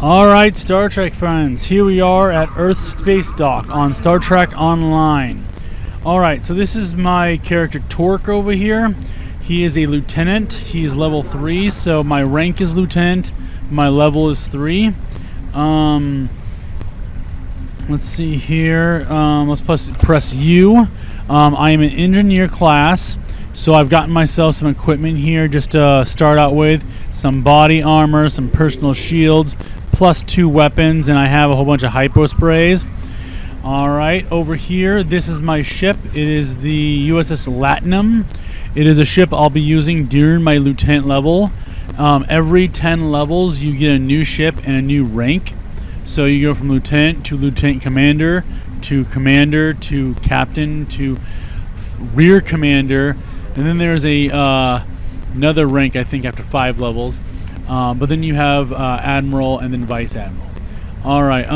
Alright, Star Trek friends, here we are at Earth Space Dock on Star Trek Online. Alright, so this is my character Torque over here. He is a lieutenant. He is level 3, so my rank is lieutenant. My level is 3. Let's see here. Let's press U. I am an engineer class, so I've gotten myself some equipment here just to start out with. Some body armor, some personal shields, plus 2 weapons, and I have a whole bunch of hypo sprays. Alright, over here, this is my ship. It is the USS Latinum. It is a ship I'll be using during my lieutenant level. Every 10 levels, you get a new ship and a new rank. So you go from lieutenant to lieutenant commander to captain to rear commander, and then there's another rank, I think, after 5 levels. But then you have admiral and then vice admiral. All right.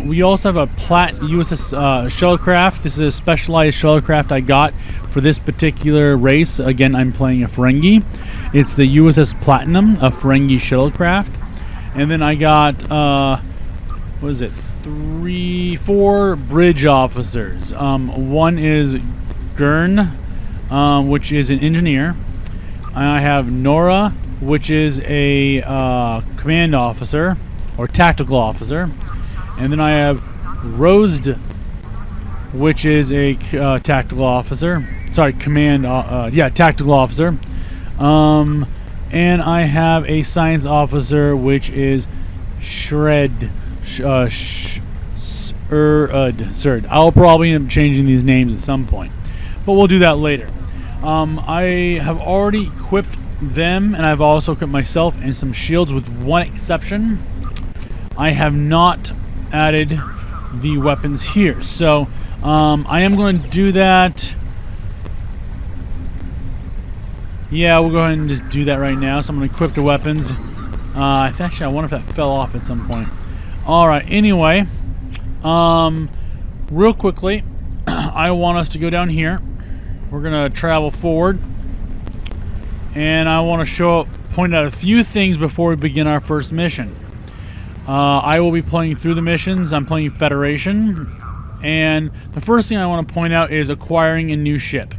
We also have a USS shuttlecraft. This is a specialized shuttlecraft I got for this particular race. Again, I'm playing a Ferengi. It's the USS Platinum, a Ferengi shuttlecraft. And then I got what is it? 4 bridge officers. One is Gurn, which is an engineer. I have Nora, which is a command officer or tactical officer, and then I have Rosed, which is a tactical officer. Sorry, tactical officer. And I have a science officer, which is Shred. I'll probably end up changing these names at some point, but we'll do that later. I have already equipped them, and I've also equipped myself and some shields, with one exception. I have not added the weapons here, so I am going to do that. Yeah, we'll go ahead and just do that right now. So I'm going to equip the weapons. Actually, I wonder if that fell off at some point. Alright, anyway, real quickly, I want us to go down here. We're going to travel forward, and I want to point out a few things before we begin our first mission. I will be playing through the missions. I'm playing Federation, and the first thing I want to point out is acquiring a new ship.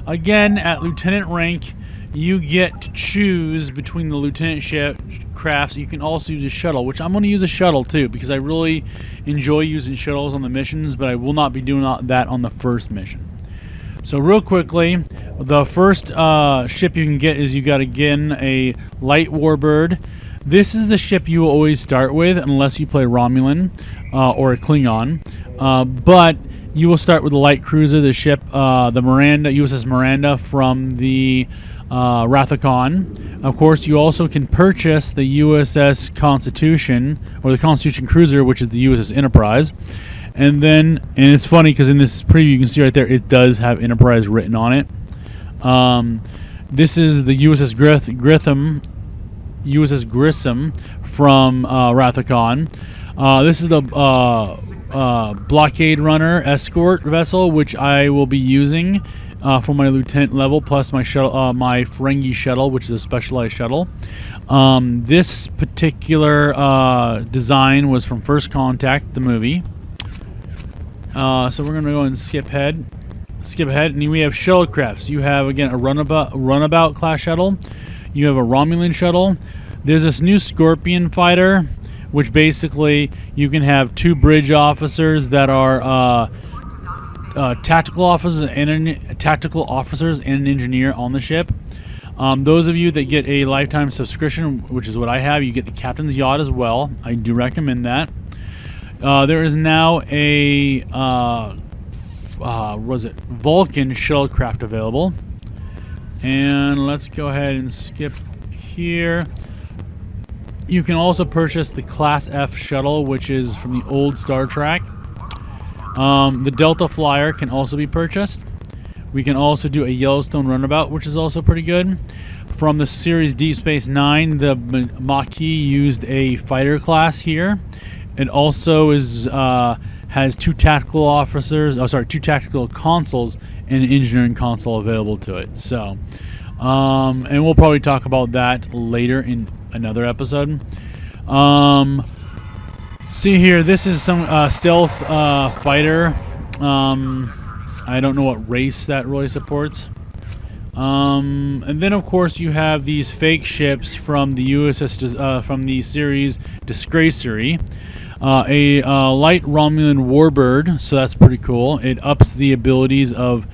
Again, at lieutenant rank, you get to choose between the lieutenant ship crafts. You can also use a shuttle, which I'm going to use a shuttle too, because I really enjoy using shuttles on the missions, but I will not be doing that on the first mission. So real quickly, the first ship you can get is, you got to get a light warbird. This is the ship you will always start with unless you play Romulan or a Klingon, but you will start with the light cruiser, the ship, the Miranda, USS Miranda from the Wrath of Khan. Of course, you also can purchase the USS Constitution, or the Constitution cruiser, which is the USS Enterprise. And it's funny because in this preview you can see right there, it does have Enterprise written on it. This is the USS Grissom from Wrath of Khan. This is the blockade runner escort vessel, which I will be using for my lieutenant level, plus my shuttle, my Ferengi shuttle, which is a specialized shuttle. This particular design was from First Contact, the movie. So we're going to go and skip ahead, and we have shuttlecrafts. You have, again, a runabout class shuttle. You have a Romulan shuttle. There's this new Scorpion fighter, which basically you can have 2 bridge officers that are tactical officers and an engineer on the ship. Those of you that get a lifetime subscription, which is what I have, you get the captain's yacht as well. I do recommend that. There is now a Vulcan shuttlecraft available. And let's go ahead and skip here. You can also purchase the Class F shuttle, which is from the old Star Trek. The Delta Flyer can also be purchased. We can also do a Yellowstone runabout, which is also pretty good. From the series Deep Space Nine, the Maquis used a fighter class here. It also has 2 tactical officers. Oh, sorry, 2 tactical consoles and an engineering console available to it. So, and we'll probably talk about that later in another episode. See here, this is some stealth fighter. I don't know what race that really supports. And then of course you have these fake ships from the USS from the series Disgracery. A light Romulan warbird, so that's pretty cool. It ups the abilities of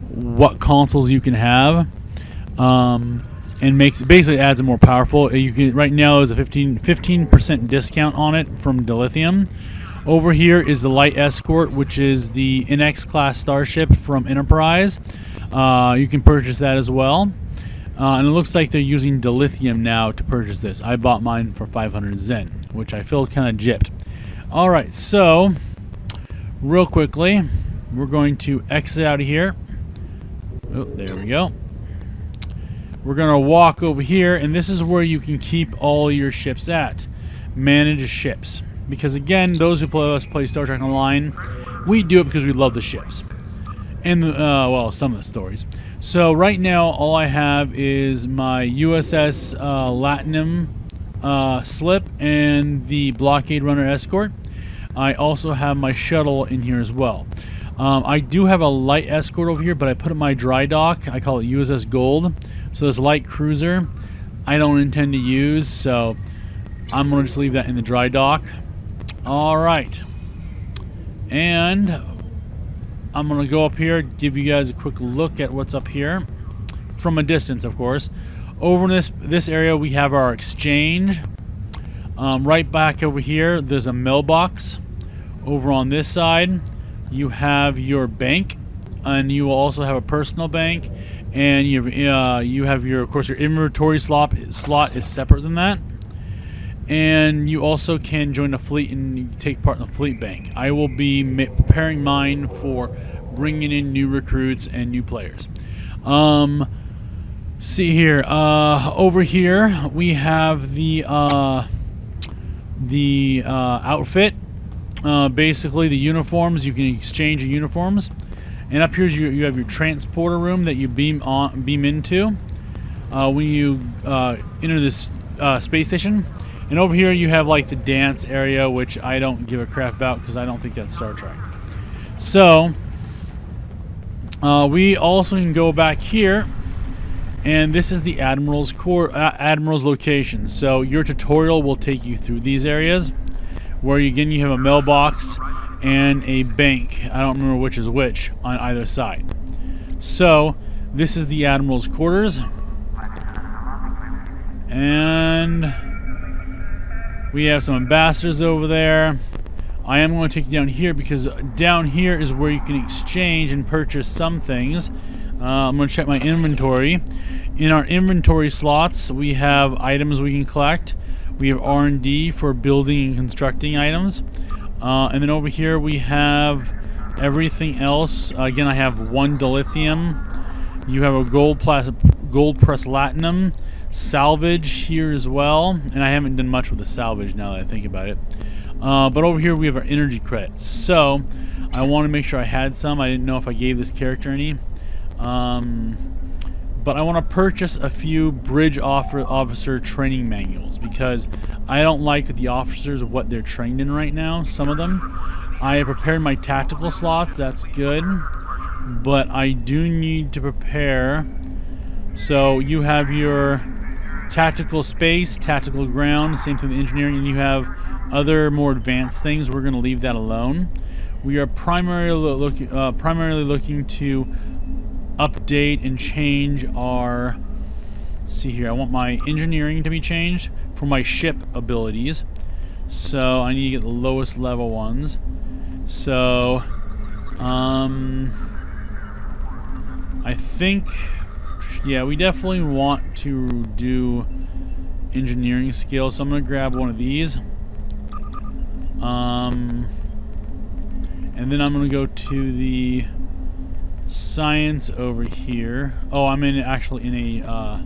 what consoles you can have, and basically adds it more powerful. You can right now is a 15% discount on it from Dilithium. Over here is the Light Escort, which is the NX class starship from Enterprise. You can purchase that as well. And it looks like they're using Dilithium now to purchase this. I bought mine for 500 Zen, which I feel kind of gypped. Alright, so real quickly, we're going to exit out of here. Oh, there we go. We're going to walk over here, and this is where you can keep all your ships at. Manage ships. Because again, those who play Star Trek Online, we do it because we love the ships. And, well, some of the stories. So right now, all I have is my USS Latinum slip and the Blockade Runner Escort. I also have my shuttle in here as well. I do have a light escort over here, but I put it in my dry dock. I call it USS Gold. So this light cruiser, I don't intend to use, so I'm going to just leave that in the dry dock. Alright. And I'm going to go up here, give you guys a quick look at what's up here. From a distance, of course. Over in this area, we have our exchange. Right back over here, there's a mailbox. Over on this side, you have your bank. And you will also have a personal bank. And you have your, of course, your inventory slot is separate than that. And you also can join the fleet and take part in the fleet bank. I will be preparing mine for bringing in new recruits and new players. See here, over here we have the outfit. Basically, the uniforms. You can exchange your uniforms. And up here you have your transporter room that you beam into when you enter this space station. And over here you have like the dance area, which I don't give a crap about because I don't think that's Star Trek. So we also can go back here, and this is the Admiral's location. So your tutorial will take you through these areas, where again you have a mailbox and a bank. I don't remember which is which on either side. So this is the Admiral's quarters, and we have some ambassadors over there. I am going to take you down here because down here is where you can exchange and purchase some things. I'm going to check my inventory. In our inventory slots, we have items we can collect. We have R&D for building and constructing items. And then over here we have everything else. Again, I have 1 dilithium. You have a gold press latinum. Salvage here as well. And I haven't done much with the salvage now that I think about it. But over here we have our energy credits. So I want to make sure I had some. I didn't know if I gave this character any. But I want to purchase a few bridge officer training manuals because I don't like the officers of what they're trained in right now, some of them. I have prepared my tactical slots, that's good. But I do need to prepare. So you have your tactical space, tactical ground, same thing with engineering, and you have other more advanced things. We're going to leave that alone. We are primarily looking to update and change our... see here, I want my engineering to be changed for my ship abilities. So I need to get the lowest level ones. So I think, yeah, we definitely want to do engineering skills. So I'm going to grab one of these. And then I'm going to go to the science over here. Oh, I'm actually in a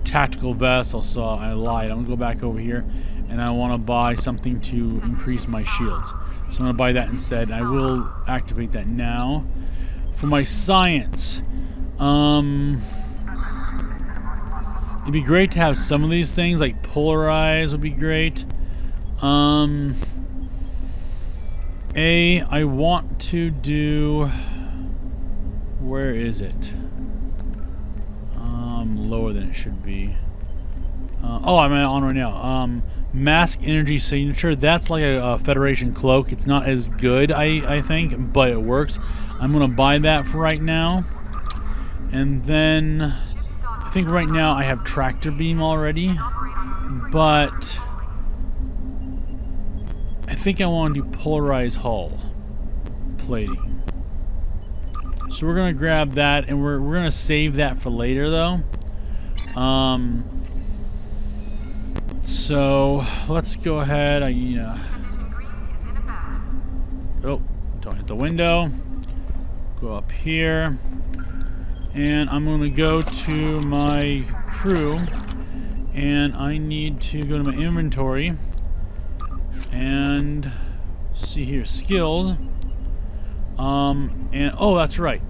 tactical vessel, so I lied. I'm going to go back over here, and I want to buy something to increase my shields. So I'm going to buy that instead. I will activate that now. For my science, it'd be great to have some of these things, like polarize would be great. I want to do... Where is it? Lower than it should be. Oh, I'm on right now. Mask energy signature. That's like a Federation cloak. It's not as good, I think, but it works. I'm gonna buy that for right now. And then I think right now I have tractor beam already, but I think I want to do polarized hull plating. So we're gonna grab that, and we're gonna save that for later, though. So let's go ahead. Oh, don't hit the window. Go up here, and I'm gonna go to my crew, and I need to go to my inventory and see here, skills. And oh, that's right,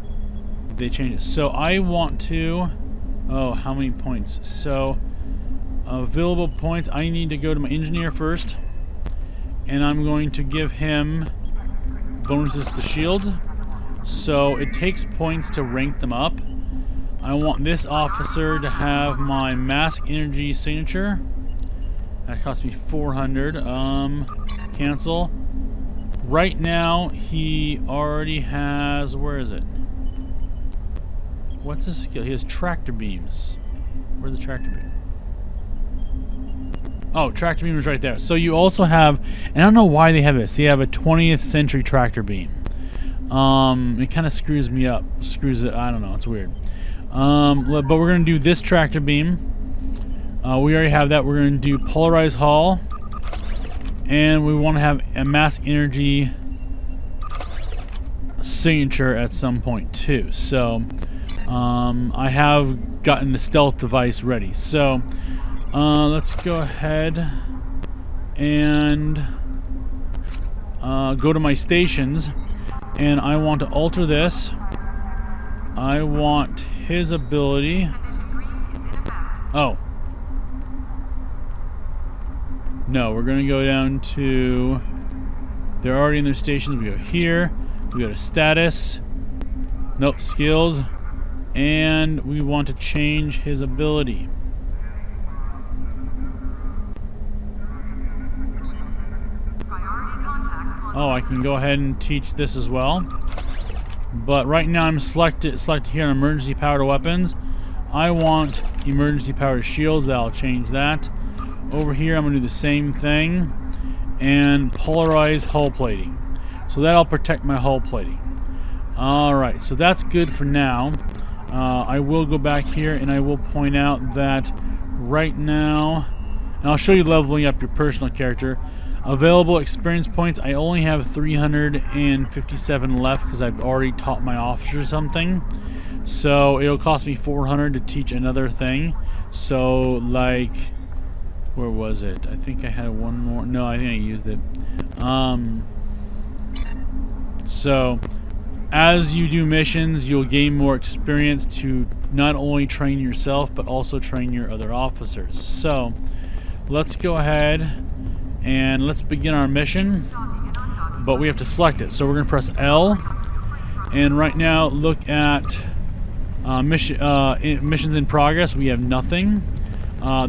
they changed it. So I want to, oh, how many points? So available points, I need to go to my engineer first, and I'm going to give him bonuses to shields. So it takes points to rank them up. I want this officer to have my mask energy signature. That cost me 400. Cancel. Right now, he already has... Where is it? What's his skill? He has tractor beams. Where's the tractor beam? Oh, tractor beam is right there. So you also have... And I don't know why they have this. They have a 20th century tractor beam. It kind of screws me up. Screws it... I don't know. It's weird. But we're going to do this tractor beam. We already have that. We're going to do polarized hull. And we want to have a mask energy signature at some point too. So I have gotten the stealth device ready. So let's go ahead and go to my stations, and I want to alter this. I want his ability. Oh. No, we're going to go down to... They're already in their stations. We go here. We go to status. Nope, skills. And we want to change his ability. Oh, I can go ahead and teach this as well. But right now I'm selected here on emergency powered weapons. I want emergency powered shields. That'll change that. Over here, I'm going to do the same thing, and polarize hull plating. So that'll protect my hull plating. Alright, so that's good for now. I will go back here, and I will point out that right now, and I'll show you leveling up your personal character. Available experience points, I only have 357 left because I've already taught my officer something. So it'll cost me 400 to teach another thing. So, like... Where was it? I think I had one more. No, I think I used it. So, as you do missions, you'll gain more experience to not only train yourself, but also train your other officers. So, let's go ahead and let's begin our mission. But we have to select it. So we're going to press L. And right now, look at missions in progress. We have nothing.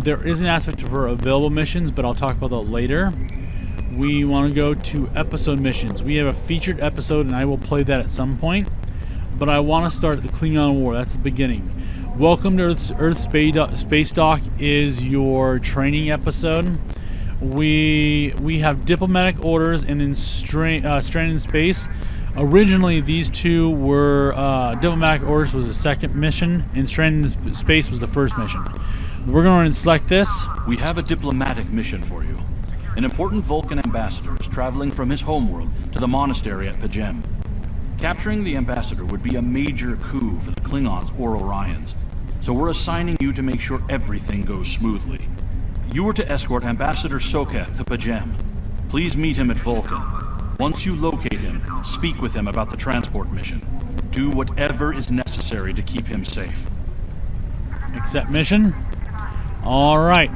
There is an aspect for available missions, but I'll talk about that later. We want to go to episode missions. We have a featured episode, and I will play that at some point. But I want to start at the Klingon War. That's the beginning. Welcome to Earth Space Dock is your training episode. We have diplomatic orders and then stranded in space. Originally, these two were diplomatic orders was the second mission, and stranded in space was the first mission. We're going to select this. We have a diplomatic mission for you. An important Vulcan ambassador is traveling from his homeworld to the monastery at Pajem. Capturing the ambassador would be a major coup for the Klingons or Orions, so we're assigning you to make sure everything goes smoothly. You are to escort Ambassador Soketh to Pajem. Please meet him at Vulcan. Once you locate him, speak with him about the transport mission. Do whatever is necessary to keep him safe. Accept mission. Alright.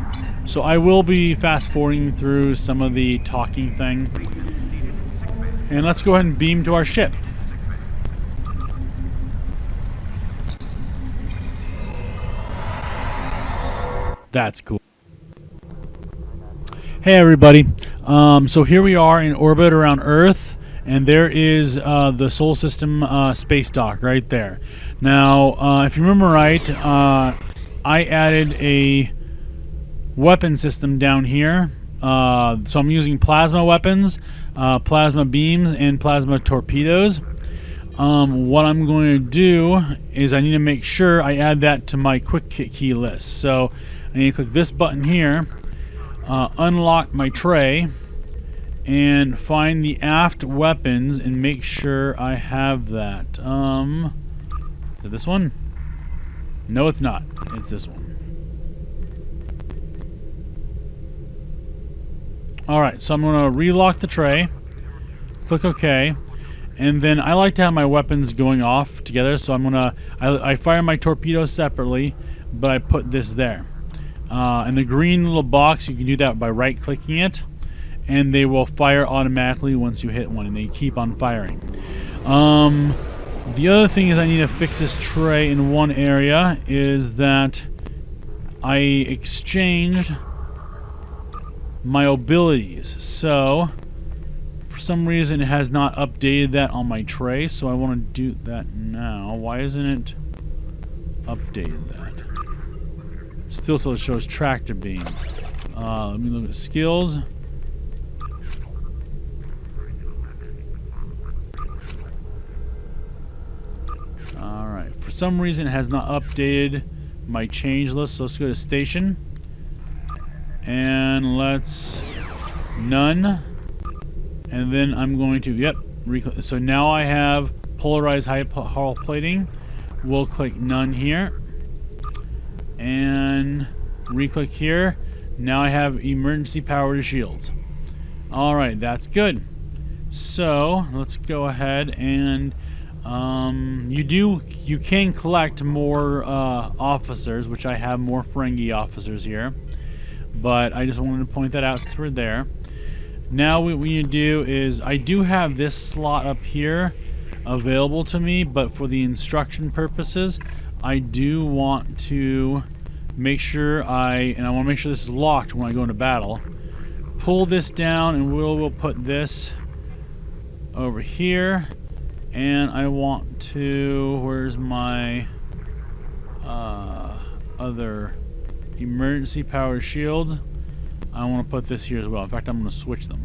So I will be fast forwarding through some of the talking thing. And let's go ahead and beam to our ship. That's cool. Hey everybody. So here we are in orbit around Earth, and there is the Solar System space dock right there. Now, if you remember right, I added a weapon system down here. So I'm using plasma weapons, plasma beams, and plasma torpedoes. What I'm going to do is I need to make sure I add that to my quick key list. So I need to click this button here, unlock my tray, and find the aft weapons and make sure I have that. Is it this one? No, it's not. It's this one. Alright, so I'm going to relock the tray, click OK, and then I like to have my weapons going off together, so I'm going to, I fire my torpedoes separately, but I put this there. In the green little box, you can do that by right-clicking it, and they will fire automatically once you hit one, and they keep on firing. The other thing is I need to fix this tray in one area, is that I exchanged my abilities. So for some reason it has not updated that on my tray, so I want to do that now. Why isn't it updated that? Still shows tractor beam. Let me look at skills. Alright, for some reason it has not updated my change list, so let's go to station. And let's none, and then I'm going to so now I have polarized high hull plating. We'll click none here and re-click here. Now I have emergency power to shields. Alright, that's good. So let's go ahead and you can collect more officers, which I have more Ferengi officers here. But I just wanted to point that out since we're there. Now what we need to do is, I do have this slot up here available to me, but for the instruction purposes, I do want to make sure I want to make sure this is locked when I go into battle. Pull this down, and we'll put this over here. And I want to, where's my other emergency power shields? I want to put this here as well. In fact, I'm going to switch them.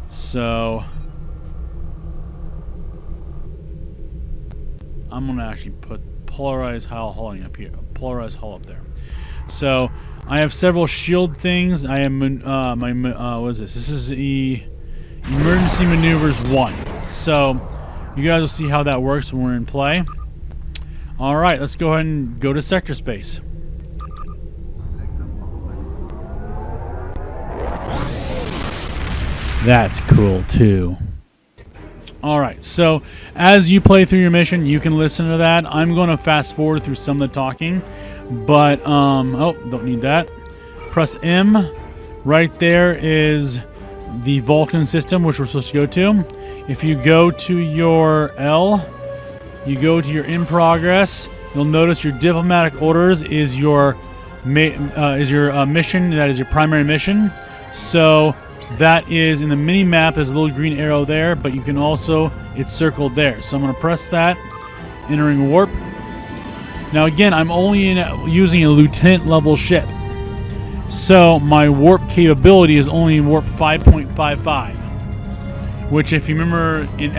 So I'm going to actually put polarized hull up here, polarized hull up there. So I have several shield things. I am what is this? This is the emergency maneuvers 1. So you guys will see how that works when we're in play. All right, let's go ahead and go to sector space. That's cool too. Alright, so as you play through your mission, you can listen to that. I'm going to fast forward through some of the talking, but, oh, don't need that. Press M. Right there is the Vulcan system, which we're supposed to go to. If you go to your L, you go to your in progress, you'll notice your diplomatic orders is your mission. That is your primary mission. So that is in the mini map. There's a little green arrow there, but you can also, it's circled there. So I'm going to press that, entering warp. Now again, I'm only using a lieutenant level ship, so my warp capability is only warp 5.55, which, if you remember in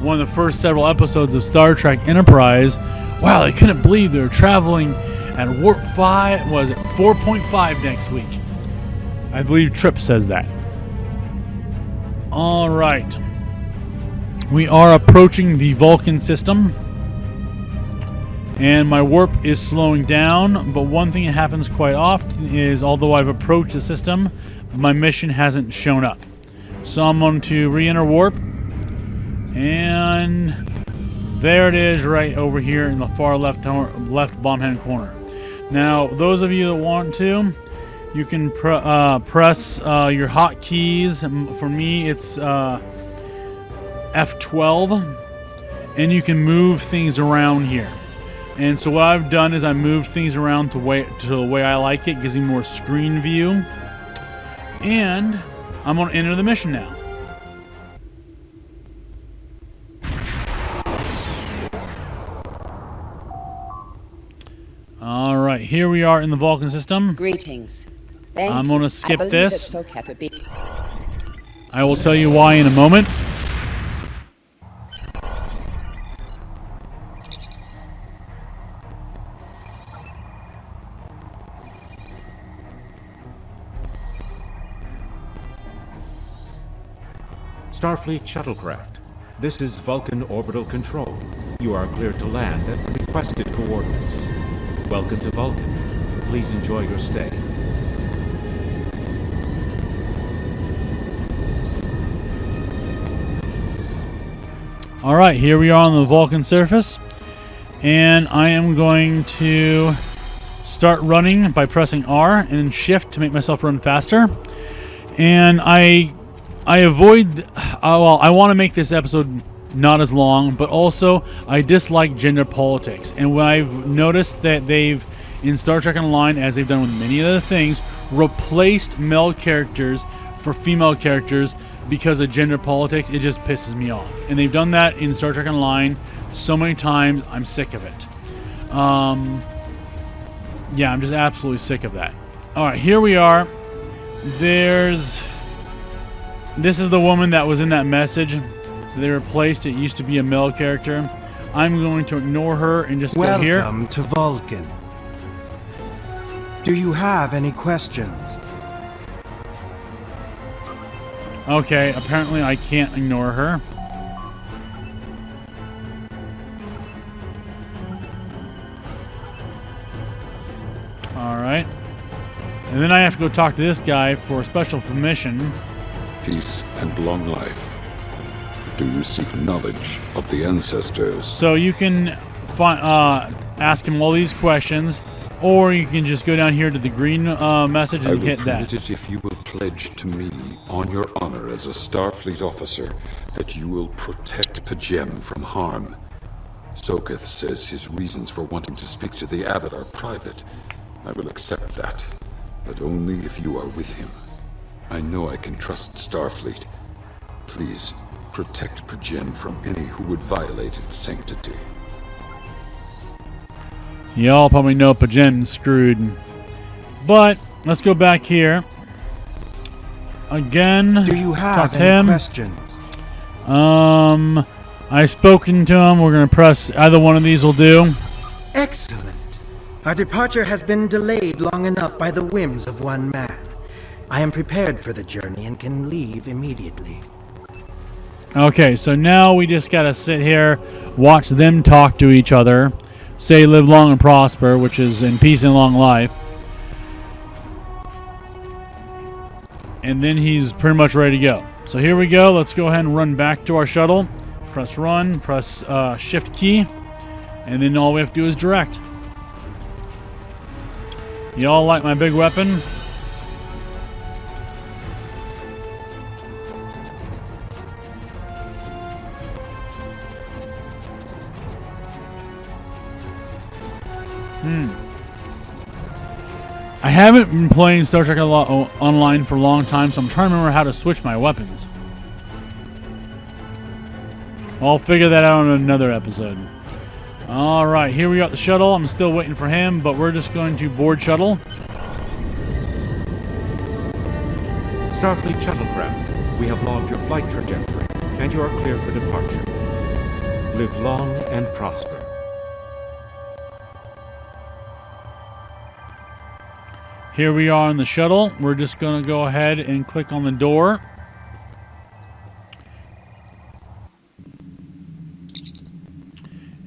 one of the first several episodes of Star Trek Enterprise, wow, I couldn't believe they were traveling at warp 5. Was it 4.5 next week? I believe Trip says that. All right. We are approaching the Vulcan system, and my warp is slowing down, but one thing that happens quite often is, although I've approached the system, my mission hasn't shown up. So I'm going to re-enter warp, and there it is right over here in the far left bottom hand corner. Now, those of you that want to, you can press your hotkeys. For me, it's F12, and you can move things around here. And so what I've done is I moved things around to the way I like it. Gives me more screen view. And I'm going to enter the mission now. All right, here we are in the Vulcan system. Greetings. Thank I'm you. going to skip this. So capable. I will tell you why in a moment. Starfleet shuttlecraft. This is Vulcan Orbital Control. You are clear to land at the requested coordinates. Welcome to Vulcan. Please enjoy your stay. Alright, here we are on the Vulcan surface. And I am going to start running by pressing R and Shift to make myself run faster. And I avoid... well, I want to make this episode not as long, but also I dislike gender politics. And what I've noticed that they've, in Star Trek Online, as they've done with many other things, replaced male characters for female characters because of gender politics. It just pisses me off. And they've done that in Star Trek Online so many times, I'm sick of it. Yeah, I'm just absolutely sick of that. Alright, here we are. This is the woman that was in that message. They replaced. It used to be a male character. I'm going to ignore her and just go here. Welcome to Vulcan. Do you have any questions? Okay, apparently I can't ignore her. Alright. And then I have to go talk to this guy for special permission. Peace and long life. Do you seek knowledge of the ancestors? So you can ask him all these questions, or you can just go down here to the green message and hit that. I will permit it if you will pledge to me, on your honor as a Starfleet officer, that you will protect Pajem from harm. Soketh says his reasons for wanting to speak to the abbot are private. I will accept that, but only if you are with him. I know I can trust Starfleet. Please, protect Pajem from any who would violate its sanctity. Y'all probably know Pajem's screwed. But, let's go back here. Again. Do you talk have to any him. questions? I've spoken to him. We're going to press either one of these will do. Excellent. Our departure has been delayed long enough by the whims of one man. I am prepared for the journey and can leave immediately. Okay, so now we just got to sit here, watch them talk to each other, say live long and prosper, which is in peace and long life. And then he's pretty much ready to go. So here we go. Let's go ahead and run back to our shuttle. Press run, press shift key, and then all we have to do is direct. Y'all like my big weapon? I haven't been playing Star Trek Online for a long time, so I'm trying to remember how to switch my weapons. I'll figure that out in another episode. Alright, here we are at the shuttle. I'm still waiting for him, but we're just going to board shuttle. Starfleet shuttlecraft. We have logged your flight trajectory, and you are cleared for departure. Live long and prosper. Here we are on the shuttle. We're just going to go ahead and click on the door.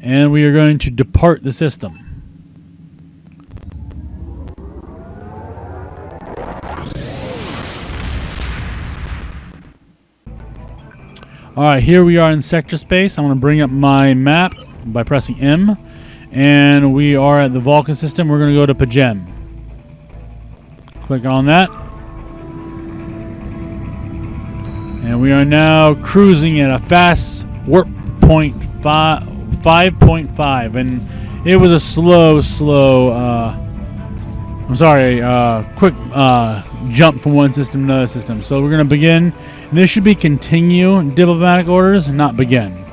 And we are going to depart the system. Alright, here we are in sector space. I'm going to bring up my map by pressing M. And we are at the Vulcan system. We're going to go to Pajem. Click on that. And we are now cruising at a fast warp point 5.5. And it was a quick jump from one system to another system. So we're going to begin. And this should be continue diplomatic orders, not begin.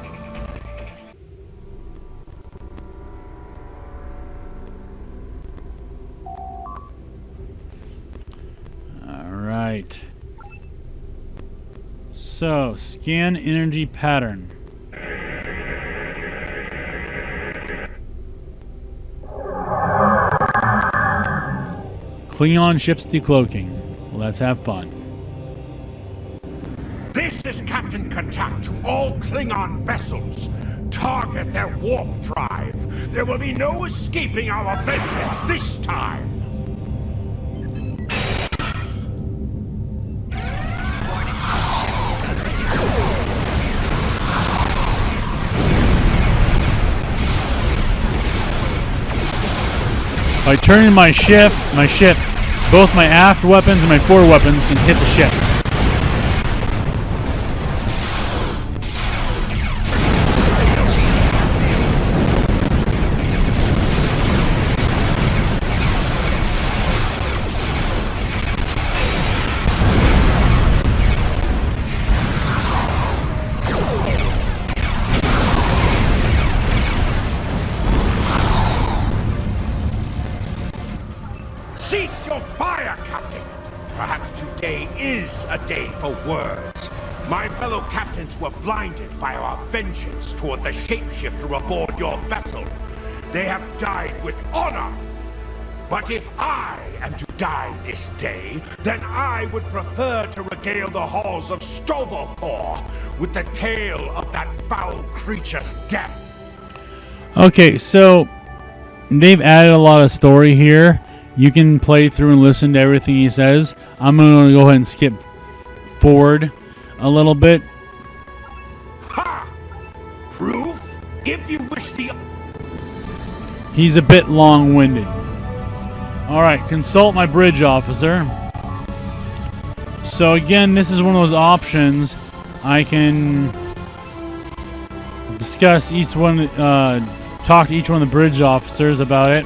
Alright. So, scan energy pattern. Klingon ships decloaking. Well, let's have fun. This is Captain Katak to all Klingon vessels. Target their warp drive. There will be no escaping our vengeance this time. By turning my ship, both my aft weapons and my forward weapons can hit the ship. Cease your fire, Captain! Perhaps today is a day for words. My fellow captains were blinded by our vengeance toward the shapeshifter aboard your vessel. They have died with honor. But if I am to die this day, then I would prefer to regale the halls of Stovopor with the tale of that foul creature's death. Okay, so they've added a lot of story here. You can play through and listen to everything he says. I'm going to go ahead and skip forward a little bit. Ha! Proof? If you wish the... He's a bit long-winded. Alright, consult my bridge officer. So again, this is one of those options. I can discuss each one, talk to each one of the bridge officers about it.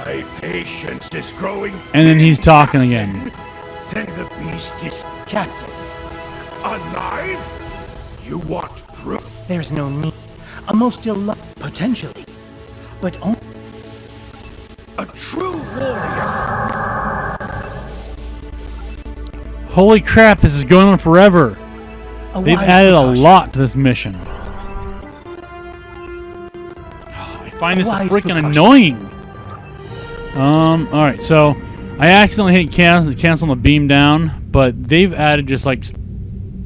My patience is growing. And then he's talking again. Then the beast is Captain. Alive? You want proof? There's no need. A most potentially. But only A true warrior. Holy crap, this is going on forever. They've wise added a precaution. lot to this mission. I find this wise freaking precaution. annoying. Alright, so I accidentally hit cancel the beam down, but they've added just like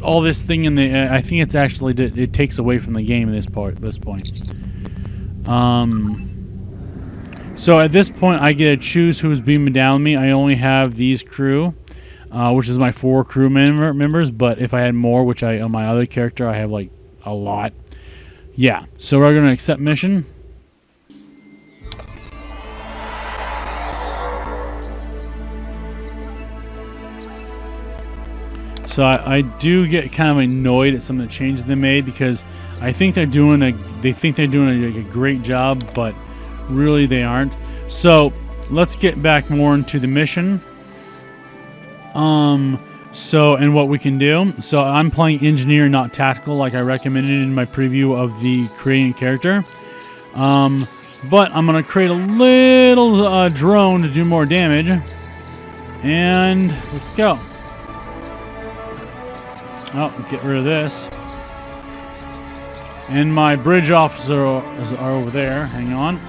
all this thing in the. I think it's actually it takes away from the game at this point. So at this point, I get to choose who's beaming down me. I only have these crew, which is my 4 crew members. But if I had more, which on my other character, I have like a lot. Yeah. So we're gonna accept mission. So I do get kind of annoyed at some of the changes they made because I think they're doing a great job, but really they aren't. So let's get back more into the mission. And what we can do. So I'm playing engineer, not tactical, like I recommended in my preview of the creating character. But I'm gonna create a little drone to do more damage, and let's go. Oh, get rid of this. And my bridge officer are over there. Hang on.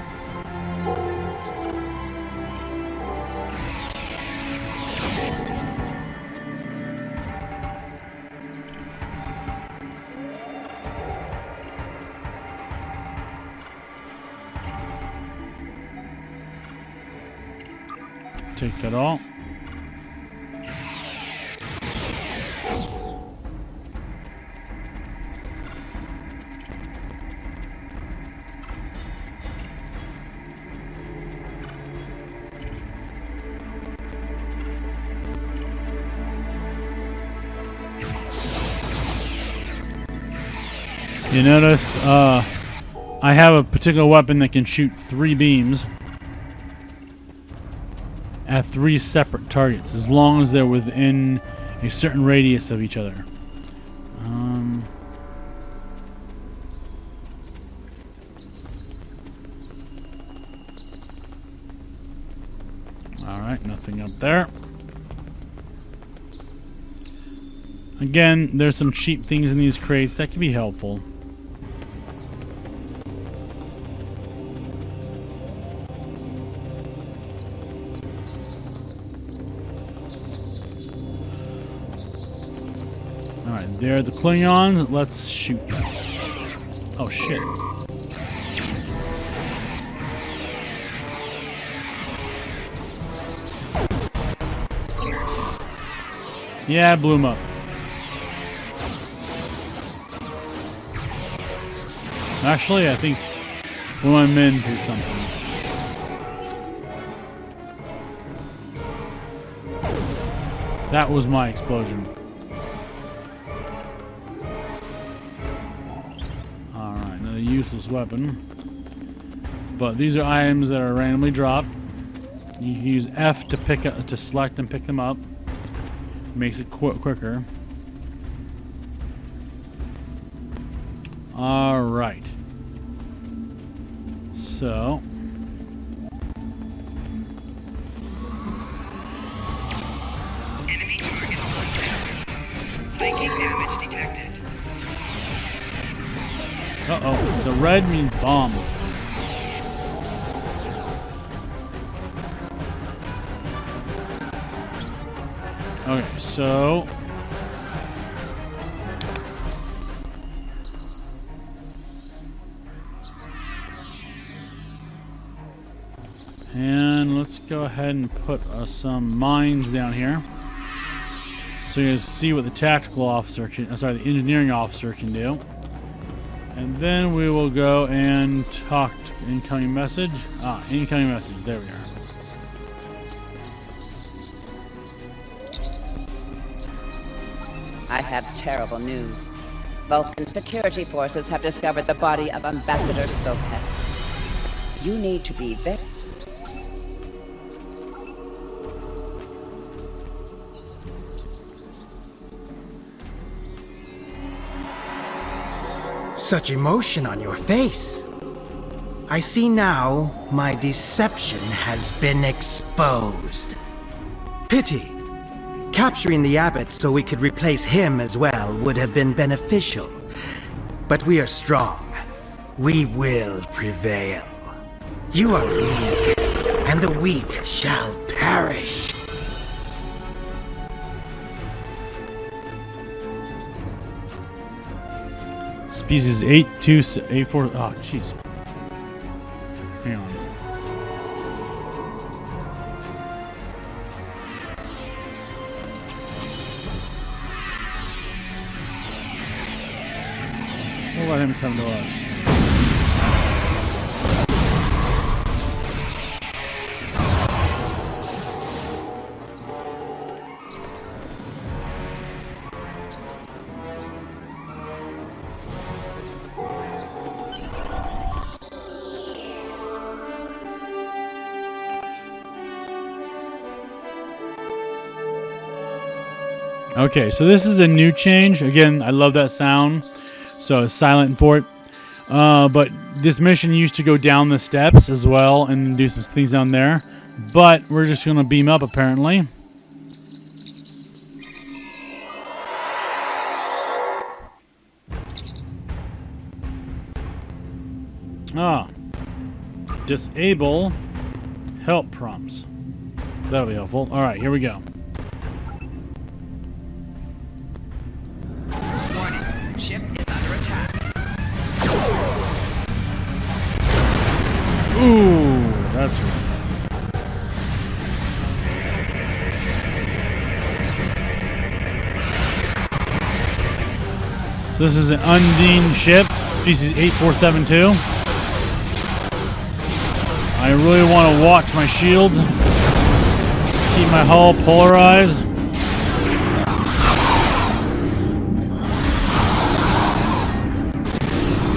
Take that all. You notice I have a particular weapon that can shoot 3 beams at 3 separate targets, as long as they're within a certain radius of each other. Alright, nothing up there. Again, there's some cheap things in these crates that can be helpful. Alright, there are the Klingons. Let's shoot them. Oh shit. Yeah, I blew him up. Actually, I think one of my men did something. That was my explosion. Alright, another useless weapon. But these are items that are randomly dropped. You can use F to pick up, to select and pick them up. Makes it quicker. Alright. So. Enemy target on. Breaking damage detected. Uh-oh. The red means bomb. Okay, so and let's go ahead and put some mines down here, so you guys see what the tactical officer can, the engineering officer can do. And then we will go and talk to incoming message. Incoming message. There we are. I have terrible news. Vulcan security forces have discovered the body of Ambassador Soket. You need to be very... Such emotion on your face. I see now my deception has been exposed. Pity. Capturing the abbot so we could replace him as well would have been beneficial. But we are strong. We will prevail. You are weak, and the weak shall perish. Species 8284. Oh, jeez. Hang on. We'll let him come to us. Okay, so this is a new change. Again, I love that sound, so it's silent for it. But this mission used to go down the steps as well and do some things down there. But we're just going to beam up, apparently. Disable help prompts. That'll be helpful. All right, here we go. Warning. Ship is under attack. Ooh, that's right. So this is an Undine ship, species 8472. I really want to watch my shields, keep my hull polarized.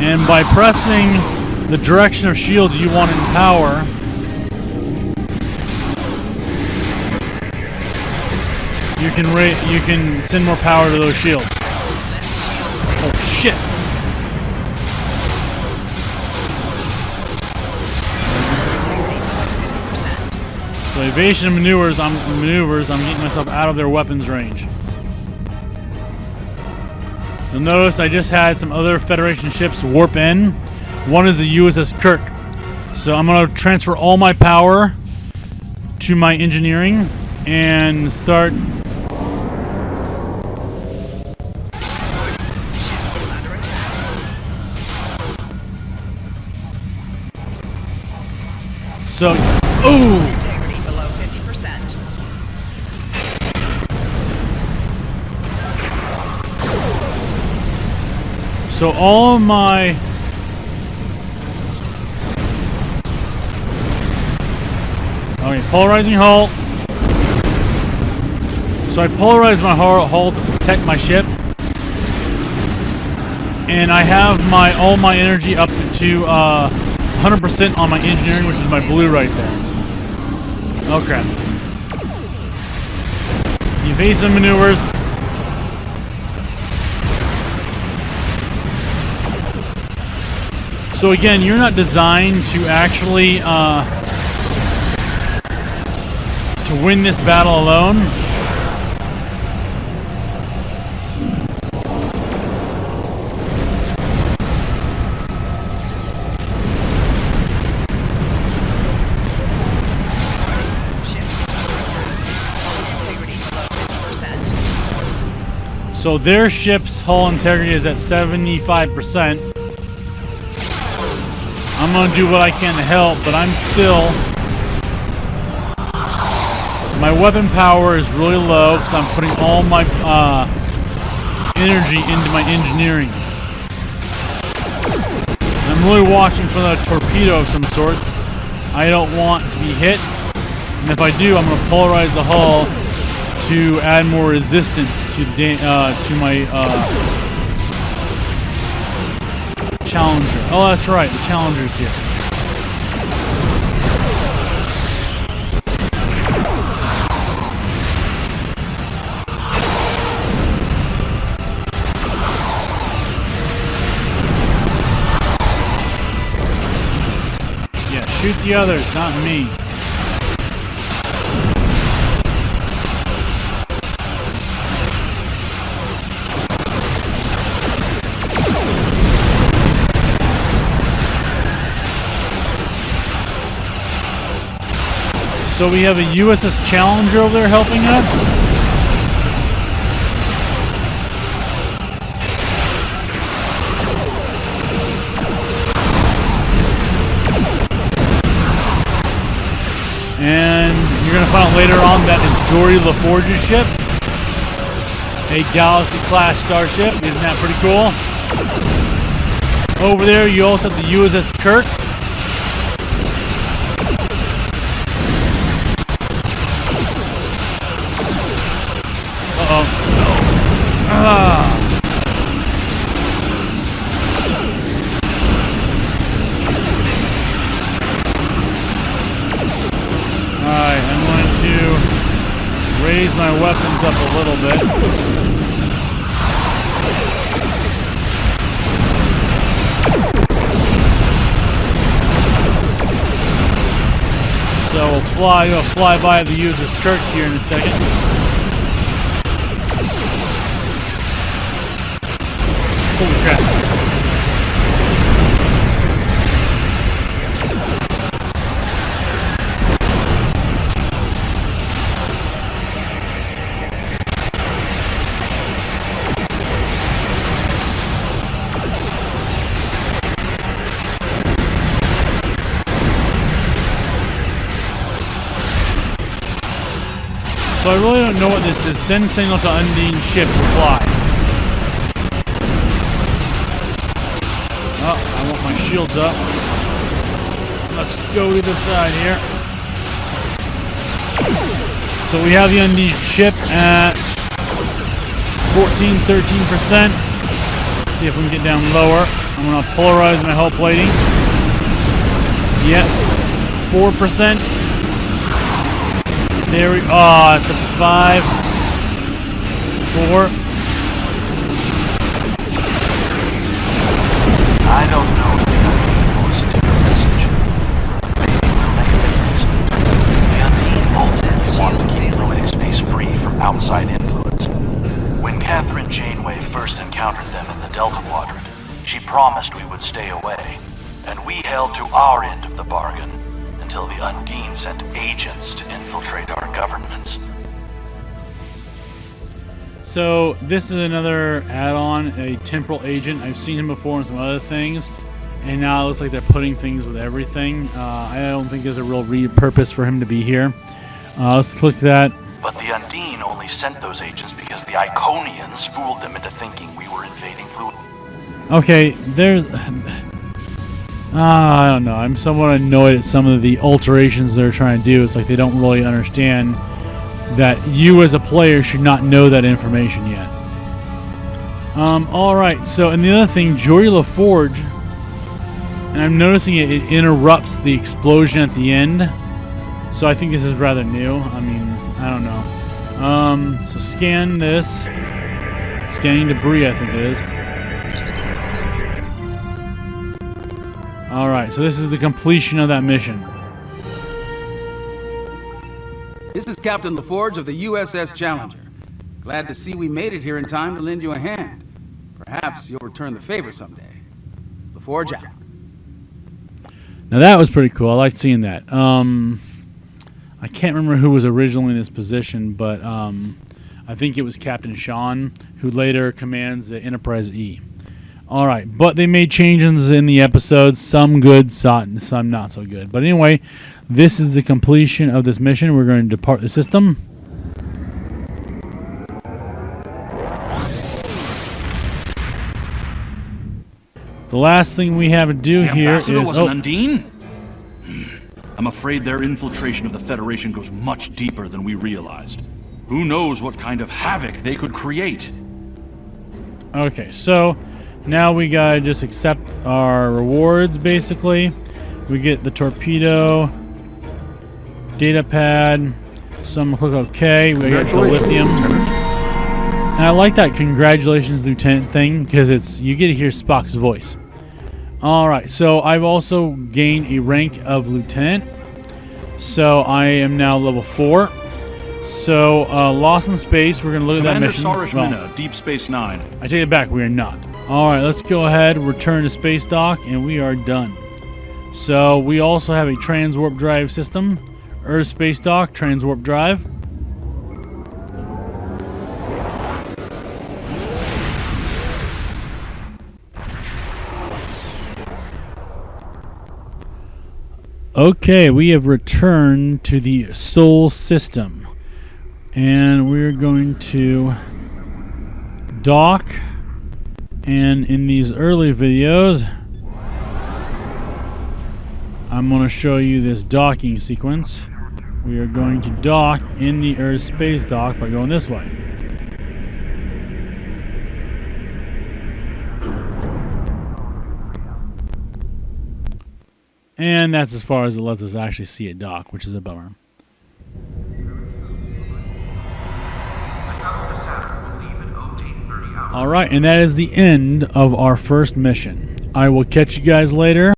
And by pressing the direction of shields you want in power, you can send more power to those shields. Oh shit! So evasion and maneuvers, I'm getting myself out of their weapons range. You'll notice I just had some other Federation ships warp in. One is the USS Kirk. So I'm going to transfer all my power to my engineering and start. So, ooh! Integrity below 50%. So all of my polarizing hull. So I polarize my hull to protect my ship, and I have all my energy up to 100% on my engineering, which is my blue right there. Okay. Evasive maneuvers. So again, you're not designed to actually to win this battle alone. So their ship's hull integrity is at 75%. I'm gonna do what I can to help, but I'm still... My weapon power is really low because I'm putting all my energy into my engineering. I'm really watching for the torpedo of some sorts. I don't want to be hit, and if I do, I'm gonna polarize the hull to add more resistance to my Challenger. Oh, that's right, the Challenger's here. Yeah, shoot the others, not me. So we have a USS Challenger over there helping us. And you're going to find out later on that is Jory LaForge's ship. A Galaxy-class starship. Isn't that pretty cool? Over there you also have the USS Kirk. Alright, I'm going to raise my weapons up a little bit. So we'll fly by the USS Kirk here in a second. Holy crap. So I really don't know what this is. Send signal to Undine ship. Reply. Oh, I want my shields up. Let's go to the side here. So we have the Undine ship at 13%. see if we can get down lower. I'm gonna polarize my hull plating. Yep, 4%. There we. Oh, it's a 5, 4. I don't know if the Undine will listen to your message. Maybe it will make a difference. The Undine ultimately want to keep fluidic space free from outside influence. When Catherine Janeway first encountered them in the Delta Quadrant, she promised we would stay away, and we held to our end of the bargain until the Undine sent agents to infiltrate our governments. So this is another add-on, a temporal agent. I've seen him before in some other things, and now it looks like they're putting things with everything. I don't think there's a real purpose for him to be here. Let's click that. But the Undine only sent those agents because the Iconians fooled them into thinking we were invading fluid. Okay, there's... I don't know. I'm somewhat annoyed at some of the alterations they're trying to do. It's like they don't really understand that you as a player should not know that information yet. Alright, so, and the other thing, Geordi LaForge, and I'm noticing it interrupts the explosion at the end. So I think this is rather new. I mean, I don't know. So scan this. Scanning debris, I think it is. Alright, so this is the completion of that mission. This is Captain LaForge of the USS Challenger. Glad to see we made it here in time to lend you a hand. Perhaps you'll return the favor someday. LaForge out. Now that was pretty cool. I liked seeing that. I can't remember who was originally in this position, but I think it was Captain Sean, who later commands the Enterprise E. Alright, but they made changes in the episodes, some good, some not so good. But anyway, this is the completion of this mission. We're going to depart the system. The last thing we have to do here is... was an Undine? I'm afraid their infiltration of the Federation goes much deeper than we realized. Who knows what kind of havoc they could create? Okay, so now we gotta just accept our rewards, basically. We get the torpedo, data pad, some click OK, we get the lithium. And I like that congratulations, Lieutenant thing, because it's you get to hear Spock's voice. Alright, so I've also gained a rank of Lieutenant. So I am now level 4. So, Lost in Space, we're going to look at that mission. Commander Sarashmina, Deep Space Nine. I take it back, we are not. Alright, let's go ahead, return to space dock, and we are done. So, we also have a transwarp drive system. Earth space dock, transwarp drive. Okay, we have returned to the Sol system. And we're going to dock. And in these early videos, I'm going to show you this docking sequence. We are going to dock in the Earth space dock by going this way. And that's as far as it lets us actually see it dock, which is a bummer. Alright, and that is the end of our first mission. I will catch you guys later.